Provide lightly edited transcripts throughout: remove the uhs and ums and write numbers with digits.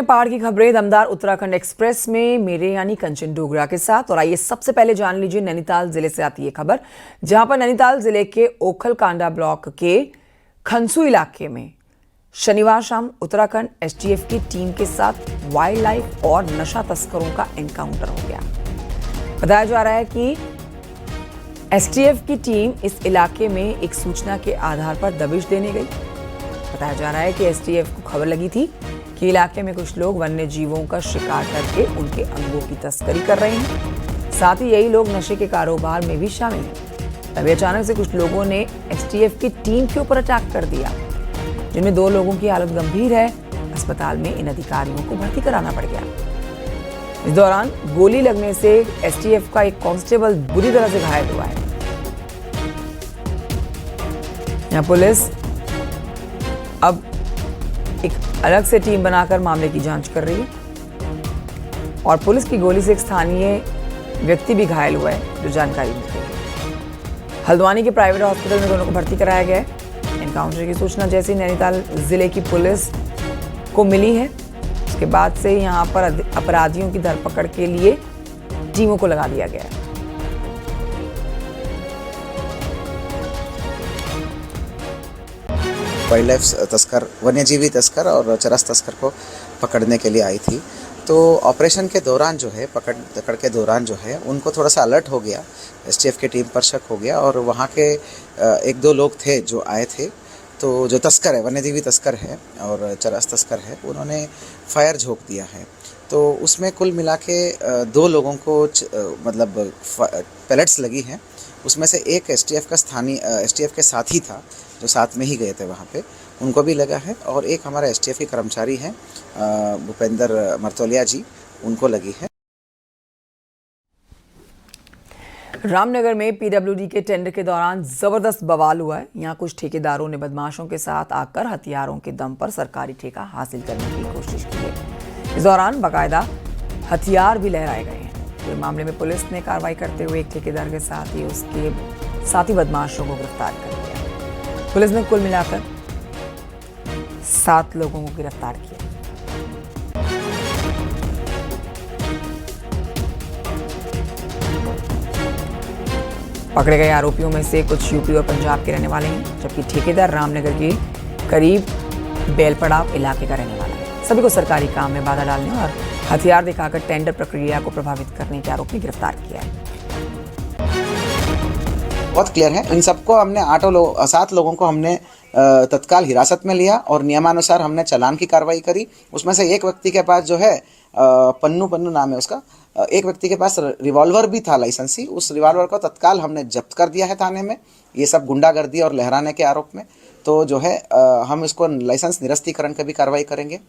पहाड़ की खबरें दमदार उत्तराखंड एक्सप्रेस में मेरे यानी कंचन डोगरा के साथ। और आइए सबसे पहले जान लीजिए नैनीताल जिले से आती है खबर, जहां पर नैनीताल जिले के ओखलकांडा ब्लॉक के खनसू इलाके में शनिवार शाम उत्तराखंड एसटीएफ की टीम के साथ वाइल्ड लाइफ और नशा तस्करों का एनकाउंटर हो गया। बताया जा रहा है कि एसटीएफ की टीम इस इलाके में एक सूचना के आधार पर दबिश देने गई। बताया जा रहा है कि एसटीएफ को खबर लगी थी कि इलाके में कुछ लोग वन्य जीवों का शिकार करके उनके अंगों की तस्करी कर रहे हैं, साथ ही यही लोग नशे के कारोबार में भी शामिल हैं। तभी अचानक से कुछ लोगों ने एसटीएफ की टीम के ऊपर अटैक कर दिया, जिनमें 2 लोगों की हालत गंभीर है। अस्पताल में इन अधिकारियों को भर्ती कराना पड़ गया। इस दौरान गोली लगने से एसटीएफ का एक कांस्टेबल बुरी तरह से घायल हुआ है। यहाँ पुलिस अब एक अलग से टीम बनाकर मामले की जांच कर रही है और पुलिस की गोली से एक स्थानीय व्यक्ति भी घायल हुआ है, जो जानकारी मिल रही है। हल्द्वानी के प्राइवेट हॉस्पिटल में दोनों को भर्ती कराया गया है। एनकाउंटर की सूचना जैसे नैनीताल जिले की पुलिस को मिली है, उसके बाद से यहां पर अपराधियों की धरपकड़ के लिए टीमों को लगा दिया गया है। वाइल्ड लाइफ तस्कर, वन्यजीवी तस्कर और चरस तस्कर को पकड़ने के लिए आई थी। तो ऑपरेशन के दौरान जो है, पकड़ के दौरान जो है, उनको थोड़ा सा अलर्ट हो गया, एसटीएफ की टीम पर शक हो गया और वहाँ के 1-2 लोग थे जो आए थे। तो जो तस्कर है, वन्यजीवी तस्कर है और चरस तस्कर है, उन्होंने फायर झोंक दिया है। तो उसमें कुल मिला के 2 लोगों को मतलब पैलेट्स लगी हैं। उसमें से एक एसटीएफ के साथी था, जो साथ में ही गए थे वहाँ पे, उनको भी लगा है। और एक हमारा एसटीएफ के कर्मचारी हैं भूपेंद्र मरतोलिया जी, उनको लगी है। रामनगर में पीडब्ल्यूडी के टेंडर के दौरान जबरदस्त बवाल हुआ है। यहाँ कुछ ठेकेदारों ने बदमाशों के साथ आकर हथियारों के दम पर सरकारी ठेका हासिल करने की कोशिश की है। इस दौरान बाकायदा हथियार भी लहराए गए हैं। तो मामले में पुलिस ने कार्रवाई करते हुए एक ठेकेदार के साथ ही उसके साथी बदमाशों को गिरफ्तार कर लिया। पुलिस ने कुल मिलाकर 7 लोगों को गिरफ्तार किया। पकड़े गए आरोपियों में से कुछ यूपी और पंजाब के रहने वाले हैं, जबकि ठेकेदार रामनगर के करीब बेलपड़ाव इलाके का रहने वाला है। सभी को सरकारी काम में बाधा डालने और हथियार दिखाकर टेंडर प्रक्रिया को प्रभावित करने के आरोप में गिरफ्तार किया है। बहुत क्लियर है। इन सबको हमने 7 लोगों को हमने तत्काल हिरासत में लिया और नियमानुसार हमने चालान की कार्रवाई करी। उसमें से एक व्यक्ति के पास जो है पन्नू नाम है उसका, एक व्यक्ति के पास रिवॉल्वर भी था लाइसेंसी। उस रिवॉल्वर को तत्काल हमने जब्त कर दिया है थाने में, ये सब गुंडागर्दी और लहराने के आरोप में। तो जो है हम इसको लाइसेंस निरस्तीकरण की भी कार्रवाई करेंगे।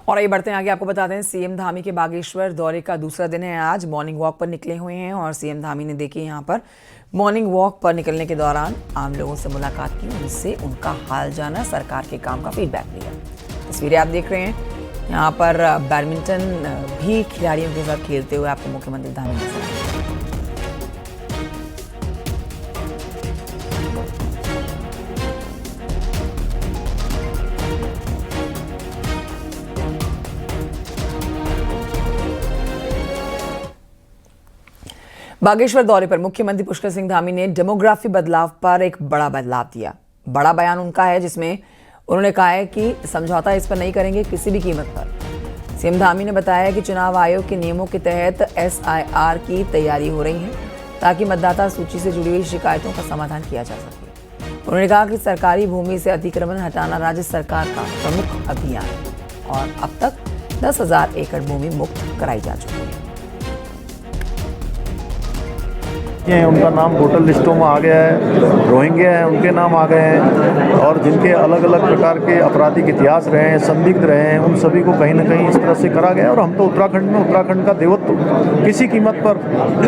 और आइए बढ़ते हैं आगे। आपको बता दें, सीएम धामी के बागेश्वर दौरे का दूसरा दिन है। आज मॉर्निंग वॉक पर निकले हुए हैं और सीएम धामी ने देखिए यहाँ पर मॉर्निंग वॉक पर निकलने के दौरान आम लोगों से मुलाकात की, उनसे उनका हाल जाना, सरकार के काम का फीडबैक लिया। तस्वीरें आप देख रहे हैं, यहाँ पर बैडमिंटन भी खिलाड़ियों के साथ खेलते हुए आपको मुख्यमंत्री धामी नजर आए। बागेश्वर दौरे पर मुख्यमंत्री पुष्कर सिंह धामी ने डेमोग्राफी बदलाव पर एक बड़ा बदलाव दिया। बड़ा बयान उनका है जिसमें उन्होंने कहा है कि समझौता इस पर नहीं करेंगे किसी भी कीमत पर। सीएम धामी ने बताया कि चुनाव आयोग के नियमों के तहत एसआईआर की तैयारी हो रही है, ताकि मतदाता सूची से जुड़ी हुई शिकायतों का समाधान किया जा सके। उन्होंने कहा कि सरकारी भूमि से अतिक्रमण हटाना राज्य सरकार का प्रमुख अभियान है और अब तक 10,000 एकड़ भूमि मुक्त कराई जा चुकी है। उनका नाम वोटर लिस्टों में आ गया है, रोहिंग्या हैं उनके नाम आ गए हैं और जिनके अलग अलग प्रकार के आपराधिक इतिहास रहे हैं, संदिग्ध रहे हैं, उन सभी को कहीं ना कहीं इस तरह से करा गया। और हम तो उत्तराखंड का देवत्व किसी कीमत पर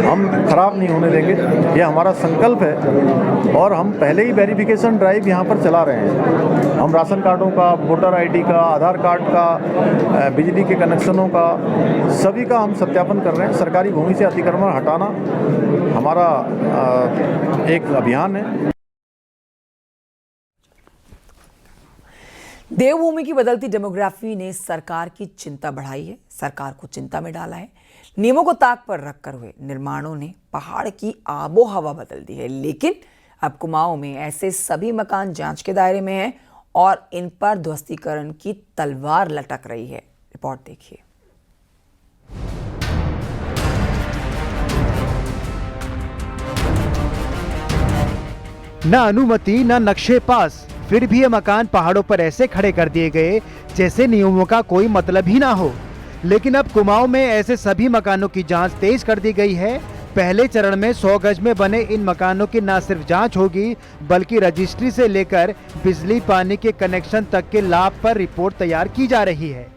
हम खराब नहीं होने देंगे, ये हमारा संकल्प है। और हम पहले ही वेरिफिकेशन ड्राइव यहाँ पर चला रहे हैं। हम राशन कार्डों का, वोटर आईडी का, आधार कार्ड का, बिजली के कनेक्शनों का, सभी का हम सत्यापन कर रहे हैं। सरकारी भूमि से अतिक्रमण हटाना हमारा एक अभियान है। देवभूमि की बदलती डेमोग्राफी ने सरकार की चिंता बढ़ाई है, सरकार को चिंता में डाला है। नियमों को ताक पर रखकर हुए निर्माणों ने पहाड़ की आबो हवा बदल दी है, लेकिन अब कुमाऊं में ऐसे सभी मकान जांच के दायरे में हैं और इन पर ध्वस्तीकरण की तलवार लटक रही है। रिपोर्ट देखिए। न अनुमति न नक्शे पास, फिर भी ये मकान पहाड़ों पर ऐसे खड़े कर दिए गए जैसे नियमों का कोई मतलब ही ना हो। लेकिन अब कुमाऊं में ऐसे सभी मकानों की जांच तेज कर दी गई है। पहले चरण में 100 गज में बने इन मकानों की न सिर्फ जांच होगी, बल्कि रजिस्ट्री से लेकर बिजली पानी के कनेक्शन तक के लाभ पर रिपोर्ट तैयार की जा रही है।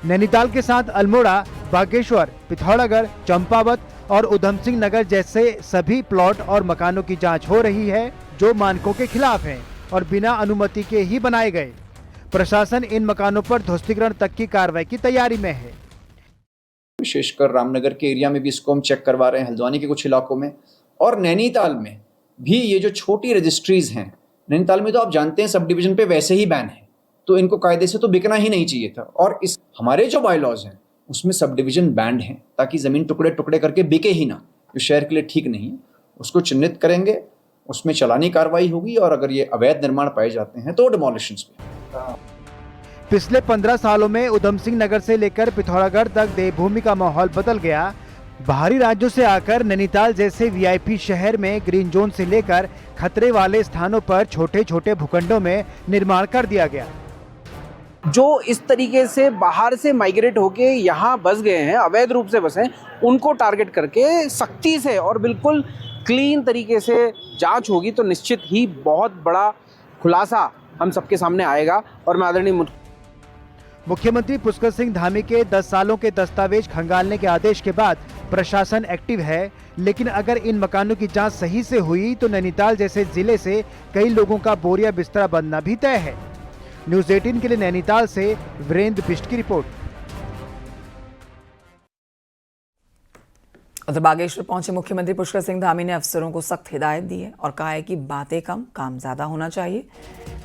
नैनीताल के साथ अल्मोड़ा, बागेश्वर, पिथौरागढ़, चंपावत और उधम सिंह नगर जैसे सभी प्लॉट और मकानों की जांच हो रही है जो मानकों के खिलाफ हैं और बिना अनुमति के ही बनाए गए। प्रशासन इन मकानों पर ध्वस्तीकरण तक की कार्रवाई की तैयारी में है। विशेषकर रामनगर के एरिया में भी इसको हम चेक करवा रहे हैं, हल्द्वानी के कुछ इलाकों में, और नैनीताल में भी ये जो छोटी रजिस्ट्रीज हैं, नैनीताल में तो आप जानते हैं सब डिवीजन पे वैसे ही बैन है, तो इनको कायदे से तो बिकना ही नहीं चाहिए था। और इस हमारे जो बायलॉज हैं उसमें सब डिवीजन बैंड हैं, ताकि ज़मीन टुकड़े टुकड़े करके बिके ही ना, जो शहर के लिए ठीक नहीं है। उसको चिन्हित करेंगे, उसमें चालानी कार्रवाई होगी, और अगर ये अवैध निर्माण पाए जाते हैं तो डिमोलिशंस पे। पिछले 15 सालों में उधम सिंह नगर से लेकर पिथौरागढ़ तक देवभूमि का माहौल बदल गया। बाहरी राज्यों से आकर नैनीताल जैसे वीआईपी शहर में ग्रीन जोन से लेकर खतरे वाले स्थानों पर छोटे छोटे भूखंडों में निर्माण कर दिया गया। जो इस तरीके से बाहर से माइग्रेट होके यहाँ बस गए हैं, अवैध रूप से बसे, उनको टारगेट करके सख्ती से और बिल्कुल क्लीन तरीके से जांच होगी तो निश्चित ही बहुत बड़ा खुलासा हम सबके सामने आएगा। और मैं आदरणीय मुख्यमंत्री पुष्कर सिंह धामी के 10 सालों के दस्तावेज खंगालने के आदेश के बाद प्रशासन एक्टिव है, लेकिन अगर इन मकानों की जांच सही से हुई तो नैनीताल जैसे जिले से कई लोगों का बोरिया बिस्तरा बनना भी तय है। न्यूज़ 18 के लिए नैनीताल से वीरेंद्र बिष्ट की रिपोर्ट। उधर बागेश्वर पहुंचे मुख्यमंत्री पुष्कर सिंह धामी ने अफसरों को सख्त हिदायत दी है और कहा है कि बातें कम, काम ज्यादा होना चाहिए,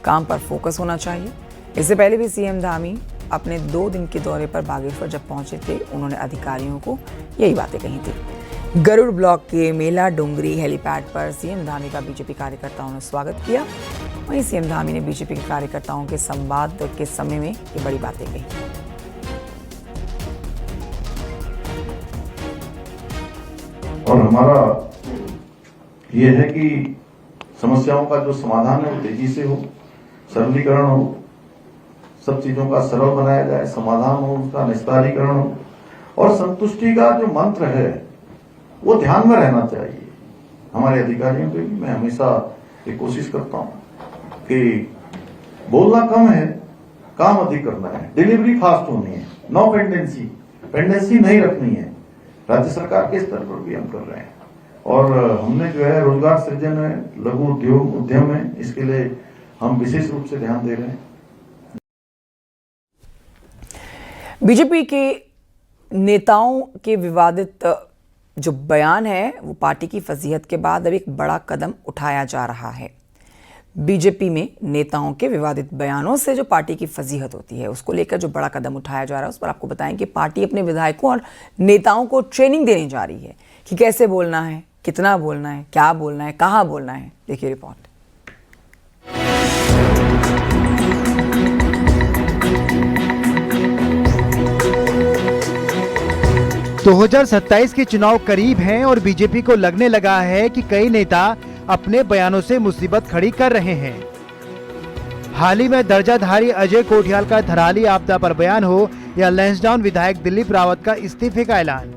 काम पर फोकस होना चाहिए। इससे पहले भी सीएम धामी अपने 2 दिन के दौरे पर बागेश्वर जब पहुंचे थे, उन्होंने अधिकारियों को यही बातें कही थी। गरुड़ ब्लॉक के मेला डोंगरी हेलीपैड पर सीएम धामी का बीजेपी कार्यकर्ताओं ने स्वागत किया। वहीं सीएम धामी ने बीजेपी के कार्यकर्ताओं के संवाद के समय में ये बड़ी बातें कही। और हमारा ये है कि समस्याओं का जो समाधान है वो तेजी से हो, सरलीकरण हो, सब चीजों का सरल बनाया जाए, समाधान हो, उसका निस्तारीकरण हो, और संतुष्टि का जो मंत्र है वो ध्यान में रहना चाहिए हमारे अधिकारियों पे भी। मैं हमेशा ये कोशिश करता हूं कि बोलना कम है, काम अधिक करना है, डिलीवरी फास्ट होनी है, नो पेंडेंसी नहीं रखनी है। राज्य सरकार के स्तर पर भी हम कर रहे हैं, और हमने जो है रोजगार सृजन है, लघु उद्योग उद्यम है, इसके लिए हम विशेष रूप से ध्यान दे रहे हैं। बीजेपी के नेताओं के विवादित जो बयान है वो पार्टी की फजीहत के बाद अब एक बड़ा कदम उठाया जा रहा है। बीजेपी में नेताओं के विवादित बयानों से जो पार्टी की फजीहत होती है उसको लेकर जो बड़ा कदम उठाया जा रहा है, उस पर आपको बताएं कि पार्टी अपने विधायकों और नेताओं को ट्रेनिंग देने जा रही है कि कैसे बोलना है, कितना बोलना है, क्या बोलना है, कहाँ बोलना है। देखिए रिपोर्ट। 2027 के चुनाव करीब हैं और बीजेपी को लगने लगा है कि कई नेता अपने बयानों से मुसीबत खड़ी कर रहे हैं। हाल ही में दर्जाधारी अजय कोठियाल का धराली आपदा पर बयान हो या लैंसडाउन विधायक दिलीप रावत का इस्तीफे का ऐलान,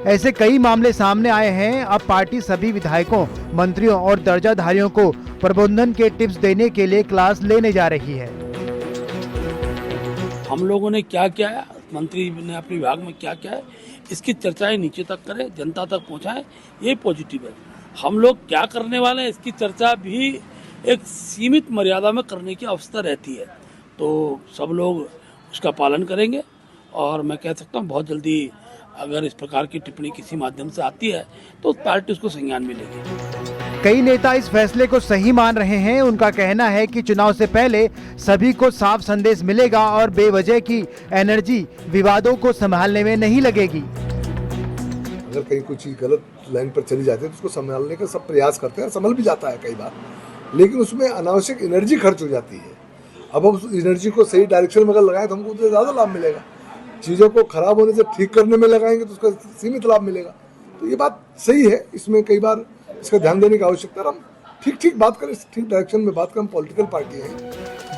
ऐसे कई मामले सामने आए हैं। अब पार्टी सभी विधायकों, मंत्रियों और दर्जाधारियों को प्रबंधन के टिप्स देने के लिए क्लास लेने जा रही है। हम लोगों ने क्या क्या है, मंत्री ने अपने विभाग में क्या क्या है, इसकी चर्चाएं नीचे तक करें, जनता तक पहुंचाएं, ये पॉजिटिव है। हम लोग क्या करने वाले हैं इसकी चर्चा भी एक सीमित मर्यादा में करने की अवस्था रहती है, तो सब लोग उसका पालन करेंगे। और मैं कह सकता हूँ बहुत जल्दी अगर इस प्रकार की टिप्पणी किसी माध्यम से आती है तो पार्टी उसको संज्ञान में लेगी। कई नेता इस फैसले को सही मान रहे हैं। उनका कहना है कि चुनाव से पहले सभी को साफ संदेश मिलेगा और बेवजह की एनर्जी विवादों को संभालने में नहीं लगेगी। अगर कहीं कोई चीज गलत लाइन पर चली जाती है तो उसको संभालने का सब प्रयास करते हैं, संभल भी जाता है कई बार, लेकिन उसमें अनावश्यक एनर्जी खर्च हो जाती है। अब हम उस एनर्जी को सही डायरेक्शन में अगर लगाएं तो हमको उससे ज़्यादा लाभ मिलेगा। चीज़ों को खराब होने से ठीक करने में लगाएंगे तो उसका सीमित लाभ मिलेगा। तो ये बात सही है, इसमें कई बार इसका ध्यान देने की आवश्यकता है। हम ठीक बात करें, ठीक डायरेक्शन में बात करें। हम पॉलिटिकल पार्टी है।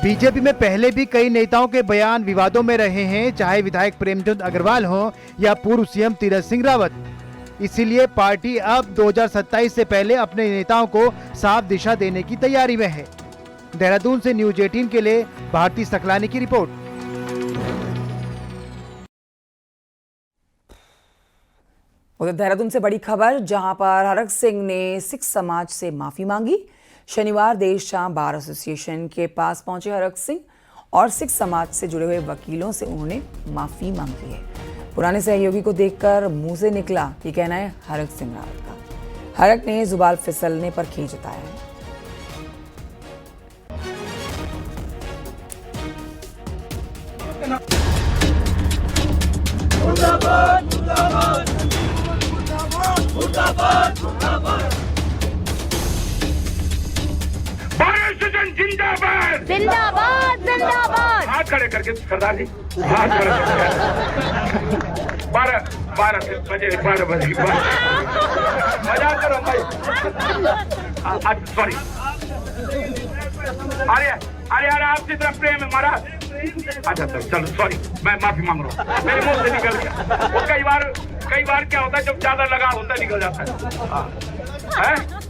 बीजेपी में पहले भी कई नेताओं के बयान विवादों में रहे हैं, चाहे विधायक प्रेमचंद अग्रवाल हो या पूर्व सीएम तीरथ सिंह रावत। इसीलिए पार्टी अब 2027 से पहले अपने नेताओं को साफ दिशा देने की तैयारी में है। देहरादून से न्यूज 18 के लिए भारती सकलानी की रिपोर्ट। उधर देहरादून से बड़ी खबर, जहां पर हरक सिंह ने सिख समाज से माफी मांगी। शनिवार देर शाम बार एसोसिएशन के पास पहुंचे हरक सिंह और सिख समाज से जुड़े हुए वकीलों से उन्होंने माफी मांगी है। पुराने सहयोगी को देखकर मुंह से निकला, ये कहना है हरक सिंह रावत का। हरक ने जुबान फिसलने पर खेद जताया है। जिंदाबाद जिंदाबाद जिंदाबाद। हाथ खड़े करके सरदार जी, हाथ खड़े करके 12 बजे मजा करो भाई। सॉरी, अरे यार आपकी तरफ प्रेम है हमारा। अच्छा चलो सॉरी, मैं माफी मांग रहा हूँ, मेरे मुंह से निकल गया। वो कई बार क्या होता है, जब ज्यादा लगा होता है निकल जाता है।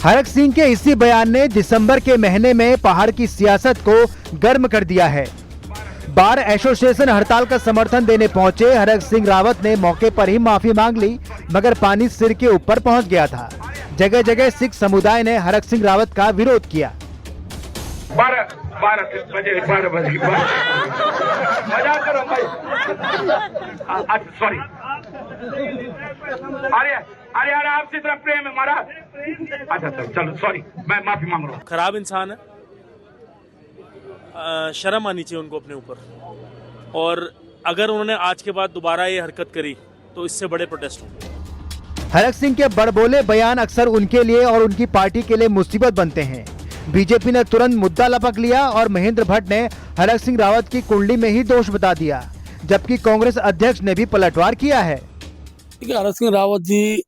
हरक सिंह के इसी बयान ने दिसंबर के महीने में पहाड़ की सियासत को गर्म कर दिया है। बार एसोसिएशन हड़ताल का समर्थन देने पहुंचे हरक सिंह रावत ने मौके पर ही माफी मांग ली, मगर पानी सिर के ऊपर पहुंच गया था। जगह जगह सिख समुदाय ने हरक सिंह रावत का विरोध किया। 12 बजे मजा करो भाई। सॉरी, अरे यार आपकी तरफ प्रेम है हमारा। अच्छा चलो सॉरी, मैं माफी मांग रहा हूँ। खराब इंसान है, शर्म आनी चाहिए उनको अपने ऊपर। और अगर उन्होंने आज के बाद दोबारा ये हरकत करी तो इससे बड़े प्रोटेस्ट होंगे। हरक सिंह के बड़बोले बयान अक्सर उनके लिए और उनकी पार्टी के लिए मुसीबत बनते हैं। बीजेपी ने तुरंत मुद्दा लपक लिया और महेंद्र भट्ट ने हरक सिंह रावत की कुंडली में ही दोष बता दिया, जबकि कांग्रेस अध्यक्ष ने भी पलटवार किया है। हरक सिंह रावत जी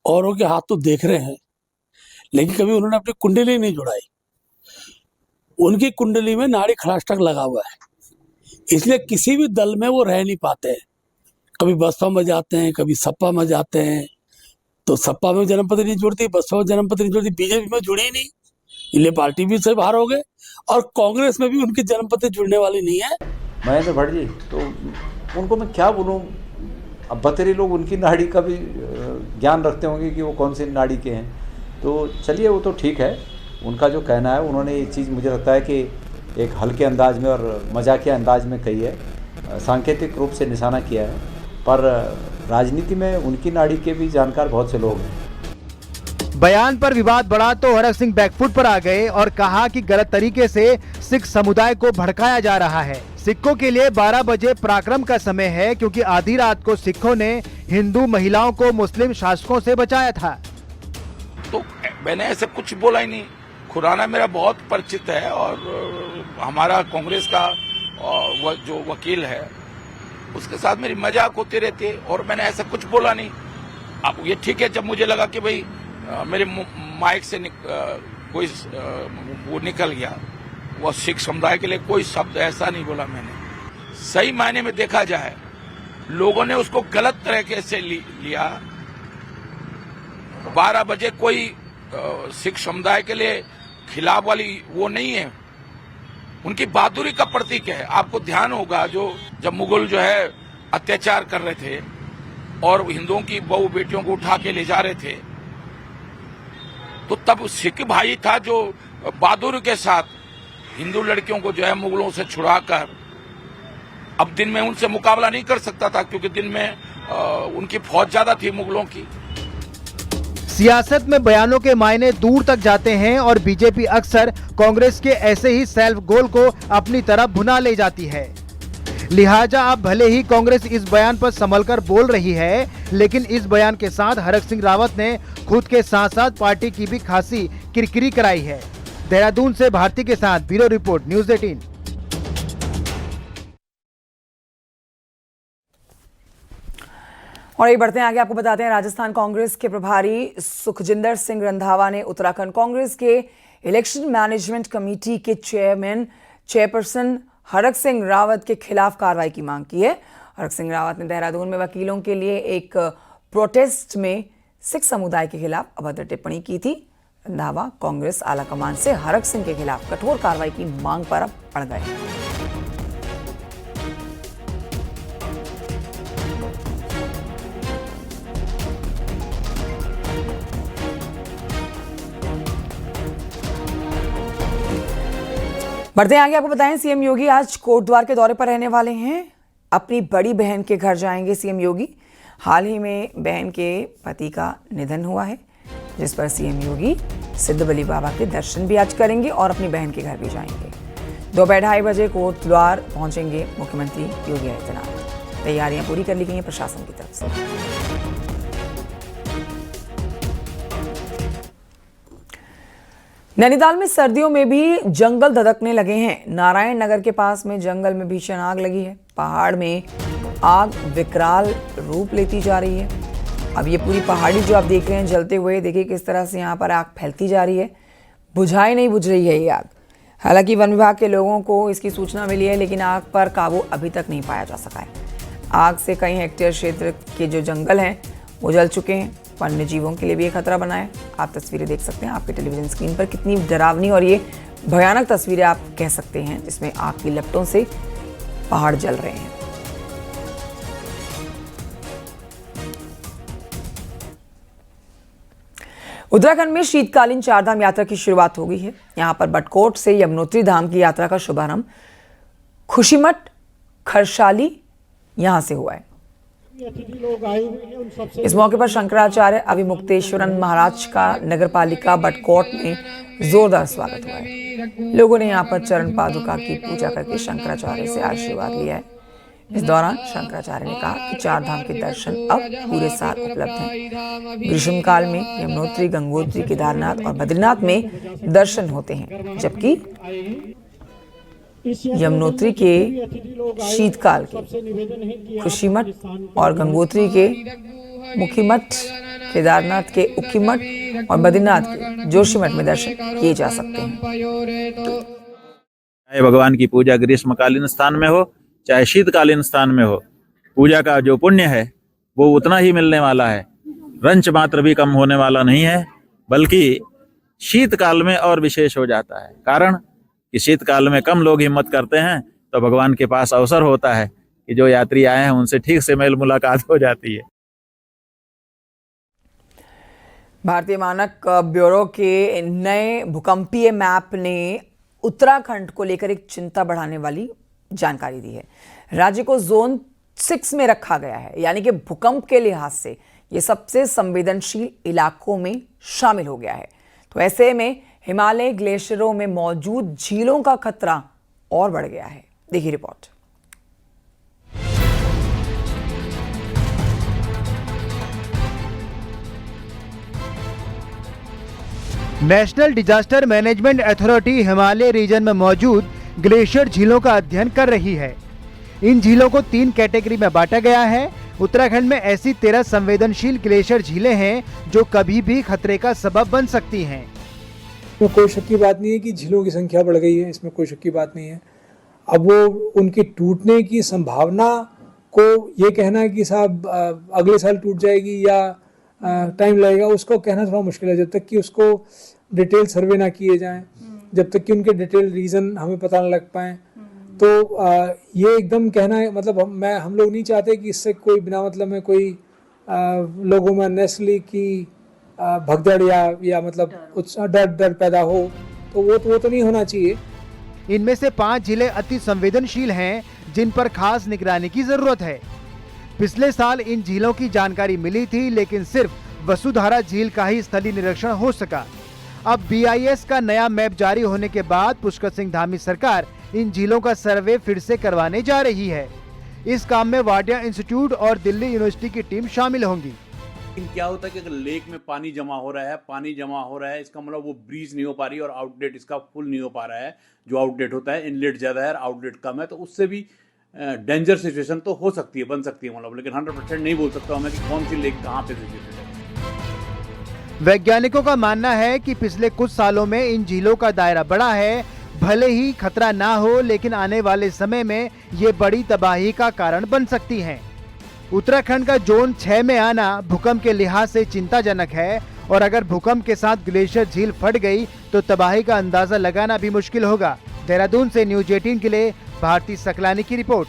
औरों के हाथ तो देख रहे हैं, लेकिन कभी उन्होंने अपनी कुंडली नहीं जुड़ाई। उनकी कुंडली में नाड़ी खड़ाष्टक लगा हुआ है, इसलिए किसी भी दल में वो रह नहीं पाते। कभी बसपा में जाते हैं, कभी सपा में जाते हैं, तो सपा में जन्मपत्री नहीं जुड़ती, बसपा में जन्मपत्री नहीं जुड़ती, बीजेपी में जुड़ी नहीं, इसलिए पार्टी भी से बाहर हो गए। और कांग्रेस में भी उनकी जन्मपत्री जुड़ने वाली नहीं है। महेंद्र भट्ट जी, तो उनको मैं क्या बोलूँ, अब बतेरे लोग उनकी नाड़ी का भी ज्ञान रखते होंगे कि वो कौन सी नाड़ी के हैं। तो चलिए, वो तो ठीक है, उनका जो कहना है, उन्होंने ये चीज़ मुझे लगता है कि एक हल्के अंदाज में और मजाकिया अंदाज में कही है, सांकेतिक रूप से निशाना किया है, पर राजनीति में उनकी नाड़ी के भी जानकार बहुत से लोग हैं। बयान पर विवाद बढ़ा तो हरक सिंह बैकफुट पर आ गए और कहा कि गलत तरीके से सिख समुदाय को भड़काया जा रहा है। सिखों के लिए 12 बजे पराक्रम का समय है, क्योंकि आधी रात को सिखों ने हिंदू महिलाओं को मुस्लिम शासकों से बचाया था। तो मैंने ऐसा कुछ बोला ही नहीं। खुराना मेरा बहुत परिचित है और हमारा कांग्रेस का जो वकील है उसके साथ मेरी मजाक होती रहती है, और मैंने ऐसा कुछ बोला नहीं। अब ये ठीक है, जब मुझे लगा कि भाई मेरे माइक से कोई वो निकल गया, वो सिख समुदाय के लिए कोई शब्द ऐसा नहीं बोला मैंने। सही मायने में देखा जाए, लोगों ने उसको गलत तरीके से लिया। 12 बजे कोई सिख समुदाय के लिए खिलाफ वाली वो नहीं है, उनकी बहादुरी का प्रतीक है। आपको ध्यान होगा, जब मुगल जो है अत्याचार कर रहे थे और हिंदुओं की बहू बेटियों को उठा के ले जा रहे थे, तो तब सिख भाई था जो बहादुरी के साथ हिंदू लड़कियों को जो है मुगलों से छुड़ाकर, अब दिन में उनसे मुकाबला नहीं कर सकता था, क्योंकि दिन में उनकी फौज ज्यादा थी मुगलों की। सियासत में बयानों के मायने दूर तक जाते हैं और बीजेपी अक्सर कांग्रेस के ऐसे ही सेल्फ गोल को अपनी तरफ भुना ले जाती है। लिहाजा अब भले ही कांग्रेस इस बयान पर संभलकर बोल रही है, लेकिन इस बयान के साथ हरक सिंह रावत ने खुद के साथ साथ पार्टी की भी खासी किरकिरी कराई है। देहरादून से भारती के साथ ब्यूरो रिपोर्ट, न्यूज़ 18। और ये बढ़ते हैं आगे, आपको बताते हैं राजस्थान कांग्रेस के प्रभारी सुखजिंदर सिंह रंधावा ने उत्तराखंड कांग्रेस के इलेक्शन मैनेजमेंट कमेटी के चेयरपर्सन हरक सिंह रावत के खिलाफ कार्रवाई की मांग की है। हरक सिंह रावत ने देहरादून में वकीलों के लिए एक प्रोटेस्ट में सिख समुदाय के खिलाफ अभद्र टिप्पणी की थी। रंधावा कांग्रेस आलाकमान से हरक सिंह के खिलाफ कठोर कार्रवाई की मांग पर अब अड़ गए। बढ़ते हैं आगे, आपको बताएं सीएम योगी आज कोटद्वार के दौरे पर रहने वाले हैं। अपनी बड़ी बहन के घर जाएंगे सीएम योगी। हाल ही में बहन के पति का निधन हुआ है, जिस पर सीएम योगी सिद्ध बली बाबा के दर्शन भी आज करेंगे और अपनी बहन के घर भी जाएंगे। दोपहर 2:30 बजे कोटद्वार पहुंचेंगे मुख्यमंत्री योगी आदित्यनाथ। तैयारियां पूरी कर ली गई हैं प्रशासन की तरफ से। नैनीताल में सर्दियों में भी जंगल धधकने लगे हैं। नारायण नगर के पास में जंगल में भीषण आग लगी है। पहाड़ में आग विकराल रूप लेती जा रही है। अब ये पूरी पहाड़ी जो आप देख रहे हैं जलते हुए, देखिए किस तरह से यहाँ पर आग फैलती जा रही है। बुझाई नहीं बुझ रही है ये आग। हालांकि वन विभाग के लोगों को इसकी सूचना मिली है, लेकिन आग पर काबू अभी तक नहीं पाया जा सका है। आग से कई हेक्टेयर क्षेत्र के जो जंगल हैं वो जल चुके हैं। वन्य जीवों के लिए भी ये खतरा बना है। आप तस्वीरें देख सकते हैं आपके टेलीविजन स्क्रीन पर, कितनी डरावनी और ये भयानक तस्वीरें आप कह सकते हैं, जिसमें आग की लपटों से पहाड़ जल रहे हैं। उत्तराखंड में शीतकालीन चारधाम यात्रा की शुरुआत हो गई है। यहाँ पर बटकोट से यमुनोत्री धाम की यात्रा का शुभारंभ खुशीमठ खरसाली यहाँ से हुआ है। इस मौके पर शंकराचार्य अविमुक्तेश्वरन महाराज का नगरपालिका बटकोट में जोरदार स्वागत हुआ है। लोगों ने यहाँ पर चरण पादुका की पूजा करके शंकराचार्य से आशीर्वाद लिया है। इस दौरान शंकराचार्य ने कहा कि चारधाम के दर्शन अब पूरे साल उपलब्ध हैं। ग्रीष्म काल में यमुनोत्री, गंगोत्री, केदारनाथ और बद्रीनाथ में दर्शन होते हैं, जबकि यमुनोत्री के शीतकाल के खुशीमठ और गंगोत्री के मुखीमठ, केदारनाथ के उखीमठ और बद्रीनाथ के जोशीमठ में दर्शन किए जा सकते हैं। चाहे भगवान की पूजा ग्रीष्मकालीन स्थान में हो चाहे शीतकालीन स्थान में हो, पूजा का जो पुण्य है वो उतना ही मिलने वाला है। रंच मात्र भी कम होने वाला नहीं है, बल्कि शीतकाल में और विशेष हो जाता है। कारण कि शीतकाल में कम लोग हिम्मत करते हैं, तो भगवान के पास अवसर होता है कि जो यात्री आए हैं उनसे ठीक से मेल मुलाकात हो जाती है। भारतीय मानक ब्यूरो के नए भूकंपीय मैप ने उत्तराखंड को लेकर एक चिंता बढ़ाने वाली जानकारी दी है। राज्य को जोन 6 में रखा गया है, यानी कि भूकंप के लिहाज से ये सबसे संवेदनशील इलाकों में शामिल हो गया है। तो ऐसे में हिमालय ग्लेशियरों में मौजूद झीलों का खतरा और बढ़ गया है। देखिए report. National disaster management authority Himalaya region में मौजूद ग्लेशियर झीलों का अध्ययन कर रही है। इन झीलों को 3 कैटेगरी में बांटा गया है। उत्तराखंड में ऐसी 13 संवेदनशील ग्लेशियर झीलें हैं जो कभी भी खतरे का सबब बन सकती हैं। इसमें कोई शक की बात नहीं है कि झीलों की संख्या बढ़ गई है, इसमें कोई शक की बात नहीं है। अब वो उनकी टूटने की संभावना को ये कहना है कि साहब अगले साल टूट जाएगी या टाइम लगेगा, उसको कहना थोड़ा मुश्किल है जब तक कि उसको डिटेल सर्वे ना किए जाएं, जब तक कि उनके डिटेल रीज़न हमें पता न लग पाएँ। तो ये एकदम कहना है, मतलब हम लोग नहीं चाहते कि इससे कोई बिना मतलब में कोई लोगों में नेस्ली की भगदड़ या मतलब डर पैदा हो, तो वो तो नहीं होना चाहिए। इनमें से 5 जिले अति संवेदनशील हैं जिन पर खास निगरानी की जरूरत है। पिछले साल इन झीलों की जानकारी मिली थी, लेकिन सिर्फ वसुधारा झील का ही स्थलीय निरीक्षण हो सका। अब BIS का नया मैप जारी होने के बाद पुष्कर सिंह धामी सरकार इन झीलों का सर्वे फिर से करवाने जा रही है। इस काम में वाडिया इंस्टीट्यूट और दिल्ली यूनिवर्सिटी की टीम शामिल होंगी। लेकिन क्या होता है कि अगर लेक में पानी जमा हो रहा है, इसका मतलब वो ब्रीज नहीं हो पा रही और आउटलेट इसका फुल नहीं हो पा रहा है। जो आउटलेट होता है, इनलेट ज़्यादा है और आउटलेट कम है, तो उससे भी डेंजर सिचुएशन तो हो सकती है, बन सकती है मतलब, लेकिन 100% नहीं बोल सकता हूँ मैं कि कौन सी लेक कहाँ पे सिचुएटेड है। वैज्ञानिकों का मानना है कि पिछले कुछ सालों में इन झीलों का दायरा बढ़ा है। भले ही खतरा ना हो, लेकिन आने वाले समय में ये बड़ी तबाही का कारण बन सकती हैं। उत्तराखंड का जोन 6 में आना भूकंप के लिहाज से चिंताजनक है और अगर भूकंप के साथ ग्लेशियर झील फट गई तो तबाही का अंदाजा लगाना भी मुश्किल होगा। देहरादून से न्यूज 18 के लिए भारती सकलानी की रिपोर्ट।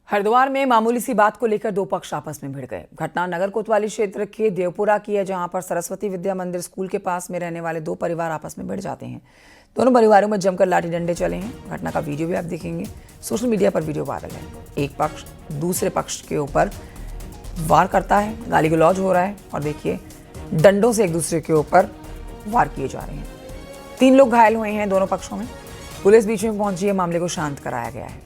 हरिद्वार में मामूली सी बात को लेकर दो पक्ष आपस में भिड़ गए। घटना नगर कोतवाली क्षेत्र के देवपुरा की है, जहां पर सरस्वती विद्या मंदिर स्कूल के पास में रहने वाले दो परिवार आपस में भिड़ जाते हैं। दोनों परिवारों में जमकर लाठी डंडे चले हैं। घटना का वीडियो भी आप देखेंगे, सोशल मीडिया पर वीडियो वायरल है। एक पक्ष दूसरे पक्ष के ऊपर वार करता है, गाली गलौज हो रहा है और देखिए डंडों से एक दूसरे के ऊपर वार किए जा रहे हैं। 3 लोग घायल हुए हैं दोनों पक्षों में। पुलिस बीच में पहुंची है, मामले को शांत कराया गया है।